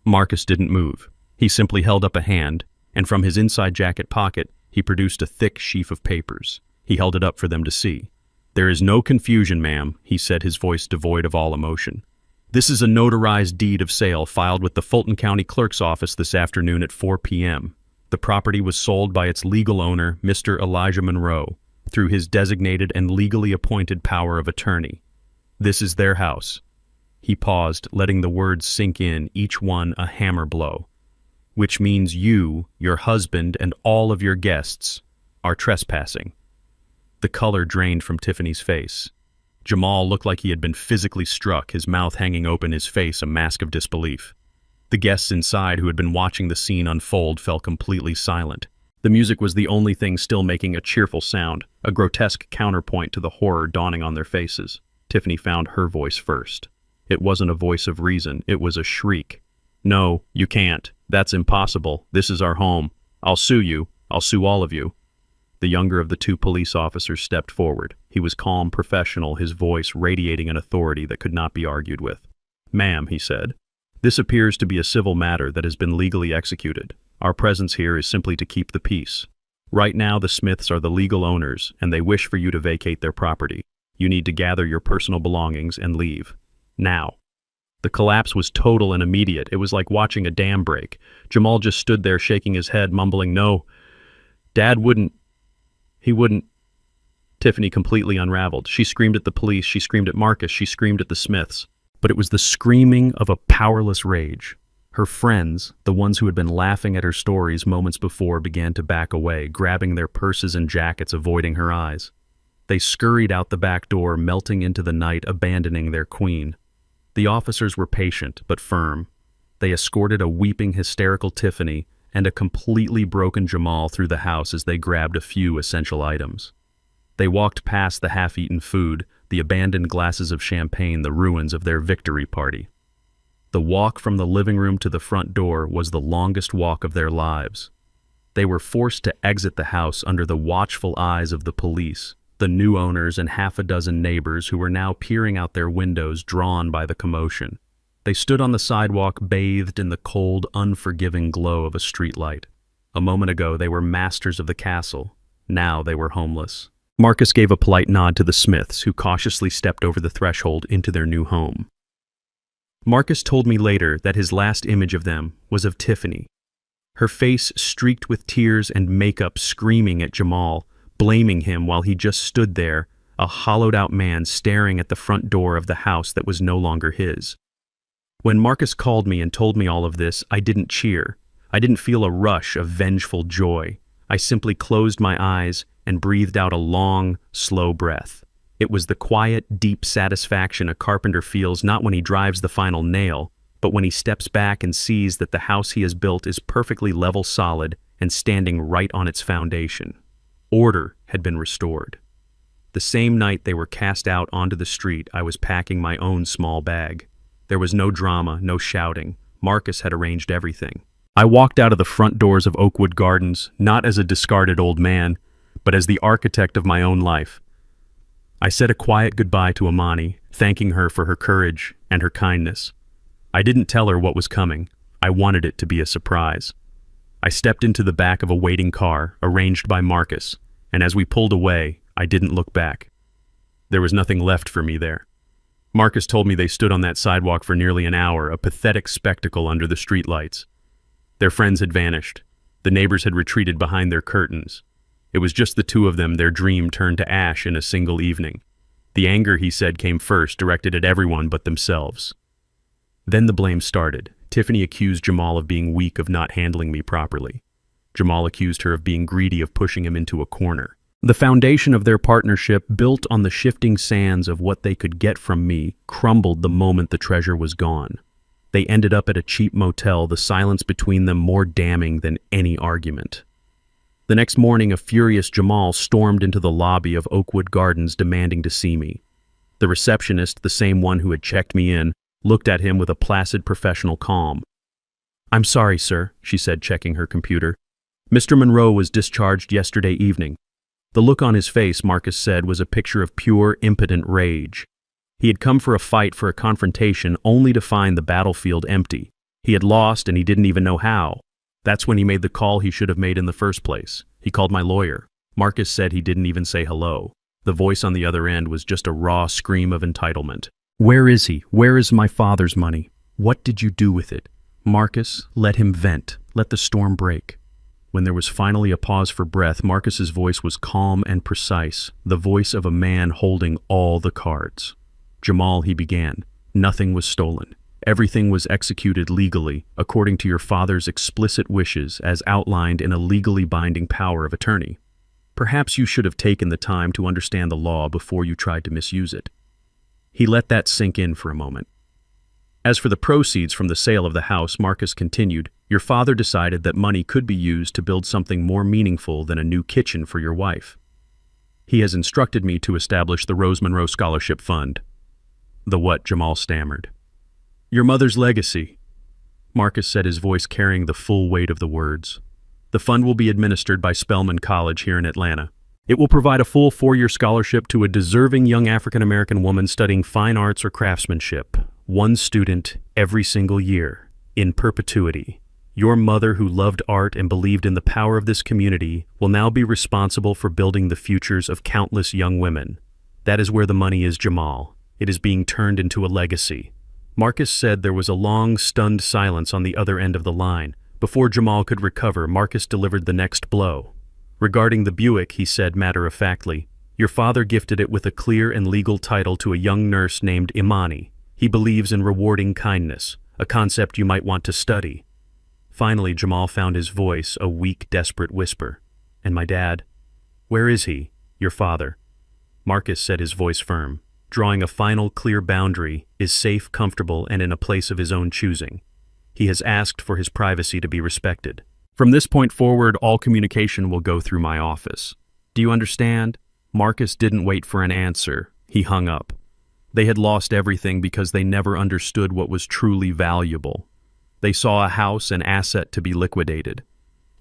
A: Marcus didn't move. He simply held up a hand, and from his inside jacket pocket, he produced a thick sheaf of papers. He held it up for them to see. "There is no confusion, ma'am," he said, his voice devoid of all emotion. "This is a notarized deed of sale filed with the Fulton County Clerk's office this afternoon at 4 p.m. The property was sold by its legal owner, Mr. Elijah Monroe, through his designated and legally appointed power of attorney. This is their house." He paused, letting the words sink in, each one a hammer blow. "Which means you, your husband, and all of your guests are trespassing." The color drained from Tiffany's face. Jamal looked like he had been physically struck, his mouth hanging open, his face a mask of disbelief. The guests inside, who had been watching the scene unfold, fell completely silent. The music was the only thing still making a cheerful sound, a grotesque counterpoint to the horror dawning on their faces. Tiffany found her voice first. It wasn't a voice of reason, it was a shriek. "No, you can't. That's impossible. This is our home. I'll sue you. I'll sue all of you." The younger of the two police officers stepped forward. He was calm, professional, his voice radiating an authority that could not be argued with. "Ma'am," he said, "this appears to be a civil matter that has been legally executed. Our presence here is simply to keep the peace. Right now the Smiths are the legal owners, and they wish for you to vacate their property. You need to gather your personal belongings and leave. Now." The collapse was total and immediate. It was like watching a dam break. Jamal just stood there shaking his head, mumbling, "No, Dad wouldn't. He wouldn't." Tiffany completely unraveled. She screamed at the police, she screamed at Marcus, she screamed at the Smiths. But it was the screaming of a powerless rage. Her friends, the ones who had been laughing at her stories moments before, began to back away, grabbing their purses and jackets, avoiding her eyes. They scurried out the back door, melting into the night, abandoning their queen. The officers were patient, but firm. They escorted a weeping, hysterical Tiffany and a completely broken Jamal through the house as they grabbed a few essential items. They walked past the half-eaten food, the abandoned glasses of champagne, the ruins of their victory party. The walk from the living room to the front door was the longest walk of their lives. They were forced to exit the house under the watchful eyes of the police, the new owners and half a dozen neighbors who were now peering out their windows, drawn by the commotion. They stood on the sidewalk, bathed in the cold, unforgiving glow of a streetlight. A moment ago, they were masters of the castle. Now they were homeless. Marcus gave a polite nod to the Smiths, who cautiously stepped over the threshold into their new home. Marcus told me later that his last image of them was of Tiffany, her face streaked with tears and makeup, screaming at Jamal, blaming him while he just stood there, a hollowed-out man staring at the front door of the house that was no longer his. When Marcus called me and told me all of this, I didn't cheer. I didn't feel a rush of vengeful joy. I simply closed my eyes and breathed out a long, slow breath. It was the quiet, deep satisfaction a carpenter feels not when he drives the final nail, but when he steps back and sees that the house he has built is perfectly level, solid, and standing right on its foundation. Order had been restored. The same night they were cast out onto the street, I was packing my own small bag. There was no drama, no shouting. Marcus had arranged everything. I walked out of the front doors of Oakwood Gardens, not as a discarded old man, but as the architect of my own life. I said a quiet goodbye to Imani, thanking her for her courage and her kindness. I didn't tell her what was coming. I wanted it to be a surprise. I stepped into the back of a waiting car, arranged by Marcus, and as we pulled away, I didn't look back. There was nothing left for me there. Marcus told me they stood on that sidewalk for nearly an hour, a pathetic spectacle under the streetlights. Their friends had vanished. The neighbors had retreated behind their curtains. It was just the two of them, their dream turned to ash in a single evening. The anger, he said, came first, directed at everyone but themselves. Then the blame started. Tiffany accused Jamal of being weak, of not handling me properly. Jamal accused her of being greedy, of pushing him into a corner. The foundation of their partnership, built on the shifting sands of what they could get from me, crumbled the moment the treasure was gone. They ended up at a cheap motel, the silence between them more damning than any argument. The next morning, a furious Jamal stormed into the lobby of Oakwood Gardens demanding to see me. The receptionist, the same one who had checked me in, looked at him with a placid professional calm. "I'm sorry, sir," she said, checking her computer. "Mr. Monroe was discharged yesterday evening." The look on his face, Marcus said, was a picture of pure, impotent rage. He had come for a fight, for a confrontation, only to find the battlefield empty. He had lost, and he didn't even know how. That's when he made the call he should have made in the first place. He called my lawyer. Marcus said he didn't even say hello. The voice on the other end was just a raw scream of entitlement. "Where is he? Where is my father's money? What did you do with it? Marcus, let him vent. Let the storm break." When there was finally a pause for breath, Marcus's voice was calm and precise, the voice of a man holding all the cards. "Jamal," he began, "nothing was stolen. Everything was executed legally, according to your father's explicit wishes as outlined in a legally binding power of attorney. Perhaps you should have taken the time to understand the law before you tried to misuse it." He let that sink in for a moment. "As for the proceeds from the sale of the house," Marcus continued, "your father decided that money could be used to build something more meaningful than a new kitchen for your wife. He has instructed me to establish the Rose Monroe Scholarship Fund." "The what?" Jamal stammered. "Your mother's legacy," Marcus said, his voice carrying the full weight of the words. "The fund will be administered by Spelman College here in Atlanta. It will provide a full 4-year scholarship to a deserving young African-American woman studying fine arts or craftsmanship. One student every single year, in perpetuity. Your mother, who loved art and believed in the power of this community, will now be responsible for building the futures of countless young women. That is where the money is, Jamal. It is being turned into a legacy." Marcus said there was a long, stunned silence on the other end of the line. Before Jamal could recover, Marcus delivered the next blow. "Regarding the Buick," he said matter-of-factly, "your father gifted it with a clear and legal title to a young nurse named Imani. He believes in rewarding kindness, a concept you might want to study." Finally, Jamal found his voice, a weak, desperate whisper. "And my dad? Where is he? Your father?" Marcus said, his voice firm, drawing a final, clear boundary, is safe, comfortable, and in a place of his own choosing. He has asked for his privacy to be respected. From this point forward, all communication will go through my office. Do you understand? Marcus didn't wait for an answer. He hung up. They had lost everything because they never understood what was truly valuable. They saw a house, an asset to be liquidated.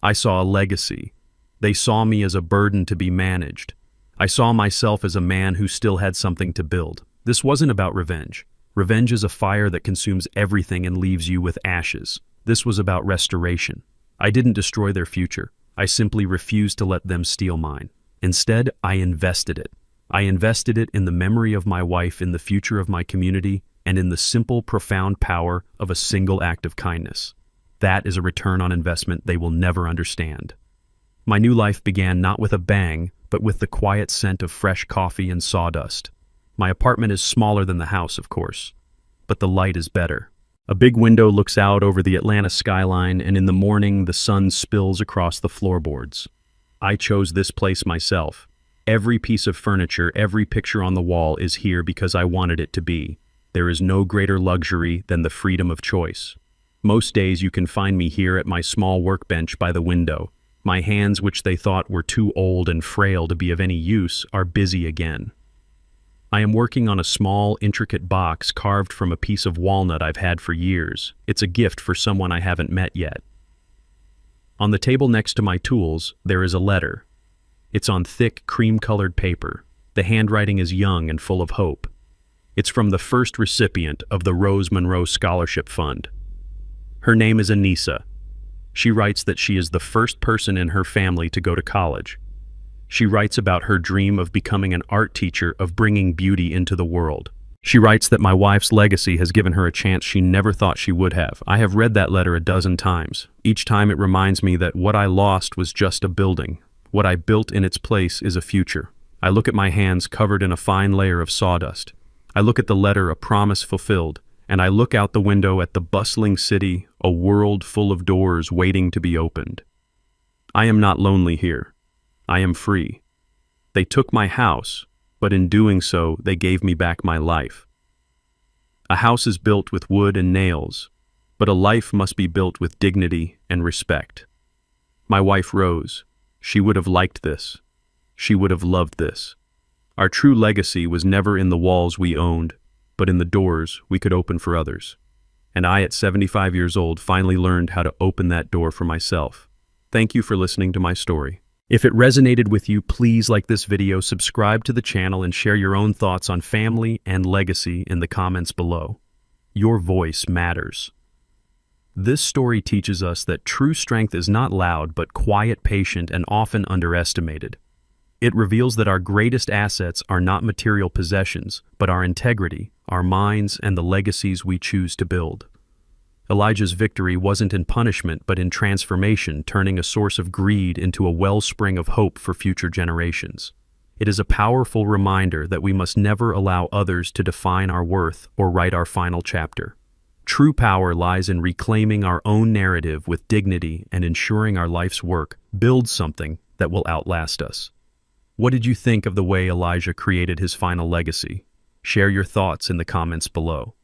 A: I saw a legacy. They saw me as a burden to be managed. I saw myself as a man who still had something to build. This wasn't about revenge. Revenge is a fire that consumes everything and leaves you with ashes. This was about restoration. I didn't destroy their future. I simply refused to let them steal mine. Instead, I invested it. I invested it in the memory of my wife, in the future of my community, and in the simple, profound power of a single act of kindness. That is a return on investment they will never understand. My new life began not with a bang, but with the quiet scent of fresh coffee and sawdust. My apartment is smaller than the house, of course, but the light is better. A big window looks out over the Atlanta skyline, and in the morning the sun spills across the floorboards. I chose this place myself. Every piece of furniture, every picture on the wall is here because I wanted it to be. There is no greater luxury than the freedom of choice. Most days you can find me here at my small workbench by the window. My hands, which they thought were too old and frail to be of any use, are busy again. I am working on a small, intricate box carved from a piece of walnut I've had for years. It's a gift for someone I haven't met yet. On the table next to my tools, there is a letter. It's on thick, cream-colored paper. The handwriting is young and full of hope. It's from the first recipient of the Rose Monroe Scholarship Fund. Her name is Anissa. She writes that she is the first person in her family to go to college. She writes about her dream of becoming an art teacher, of bringing beauty into the world. She writes that my wife's legacy has given her a chance she never thought she would have. I have read that letter a dozen times. Each time it reminds me that what I lost was just a building. What I built in its place is a future. I look at my hands covered in a fine layer of sawdust. I look at the letter, a promise fulfilled, and I look out the window at the bustling city, a world full of doors waiting to be opened. I am not lonely here. I am free. They took my house, but in doing so, they gave me back my life. A house is built with wood and nails, but a life must be built with dignity and respect. My wife Rose, she would have liked this. She would have loved this. Our true legacy was never in the walls we owned, but in the doors we could open for others. And I, at 75 years old, finally learned how to open that door for myself. Thank you for listening to my story. If it resonated with you, please like this video, subscribe to the channel, and share your own thoughts on family and legacy in the comments below. Your voice matters. This story teaches us that true strength is not loud, but quiet, patient, and often underestimated. It reveals that our greatest assets are not material possessions, but our integrity, our minds, and the legacies we choose to build. Elijah's victory wasn't in punishment, but in transformation, turning a source of greed into a wellspring of hope for future generations. It is a powerful reminder that we must never allow others to define our worth or write our final chapter. True power lies in reclaiming our own narrative with dignity and ensuring our life's work builds something that will outlast us. What did you think of the way Elijah created his final legacy? Share your thoughts in the comments below.